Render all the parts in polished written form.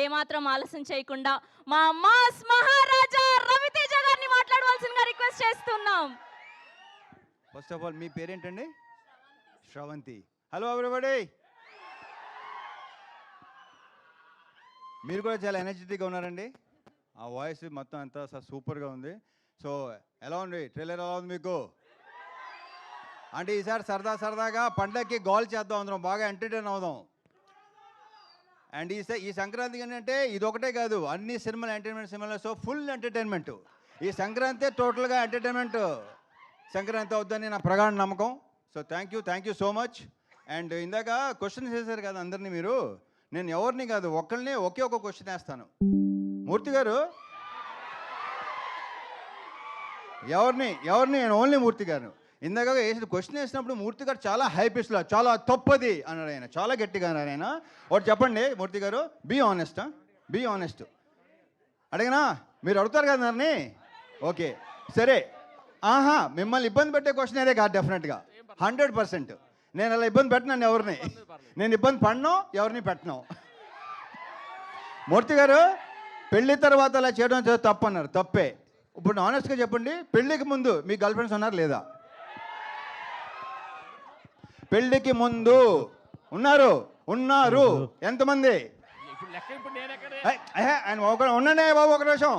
ఏమాత్రం ఆలస్యం చేయకుండా మా మాస్ మహారాజా రవితేజ గారిని మాట్లాడవలసిందిగా రిక్వెస్ట్ చేస్తున్నాం. ఫస్ట్ ఆఫ్ ఆల్ మీ పేరేంటండి? శ్రవంతి. Hello everybody. మీరు కూడా చాలా ఎనర్జెటిక్గా ఉన్నారండి. ఆ వాయిస్ మొత్తం అంతా సూపర్గా ఉంది. సో ఎలా ఉంది ట్రైలర్? ఎలా ఉంది మీకు? అంటే ఈసారి సరదాగా పండగకి గోల్ చేద్దాం, అందరం బాగా ఎంటర్టైన్ అవుదాం. అండ్ ఈ సంక్రాంతికి ఏంటంటే ఇది ఒకటే కాదు, అన్ని సినిమాలు ఎంటర్టైన్మెంట్ సినిమాలు. So full entertainment. ఈ సంక్రాంతి టోటల్గా ఎంటర్టైన్మెంట్ సంక్రాంతి అవుద్దని నా ప్రగాఢ నమ్మకం. So thank you so much. And ఇందాక క్వశ్చన్ చేశారు కదా అందరినీ మీరు. నేను ఎవరిని కాదు, ఒక్కరిని ఒకే ఒక క్వశ్చన్ వేస్తాను. మూర్తి గారు ఎవరిని నేను ఓన్లీ మూర్తి గారు. ఇందాక వేసిన క్వశ్చన్ వేసినప్పుడు మూర్తి గారు చాలా హైపిస్లో చాలా తప్పది అన్నాడు ఆయన, చాలా గట్టిగా అన్నాడు ఆయన. ఒకటి చెప్పండి మూర్తి గారు, బీ ఆనెస్ట్. అడిగినా మీరు అడుగుతారు కదా నన్ను. ఓకే సరే. మిమ్మల్ని ఇబ్బంది పెట్టే క్వశ్చన్ అదే కాదు, డెఫినెట్గా 100%. నేను అలా ఇబ్బంది పెట్టినాను ఎవరిని, నేను ఇబ్బంది పడను, ఎవరిని పెట్టను. మూర్తి గారు పెళ్లి తర్వాత అలా చేయడం తప్పు అన్నారు, తప్పే. ఇప్పుడు ఆనెస్ట్గా చెప్పండి, పెళ్ళికి ముందు మీ గర్ల్ ఫ్రెండ్స్ ఉన్నారు లేదా? పెళ్ళికి ముందు ఉన్నారు ఎంతమంది? ఆయన ఉండండి బాబు ఒక నిమిషం.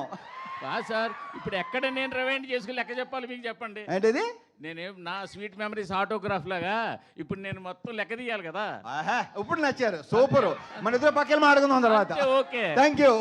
సార్ ఇప్పుడు ఎక్కడ నేను రివైండ్ చేసుకుని లెక్క చెప్పాలి మీకు చెప్పండి. ఏంటిది? నేనేం నా స్వీట్ మెమరీస్ ఆటోగ్రాఫ్ లాగా ఇప్పుడు నేను మొత్తం లెక్క తీయాలి కదా. ఇప్పుడు నచ్చారు, సూపర్. మన ఇద్దరు పక్కన మాట్లాడుకుందాం తర్వాత. Okay thank you.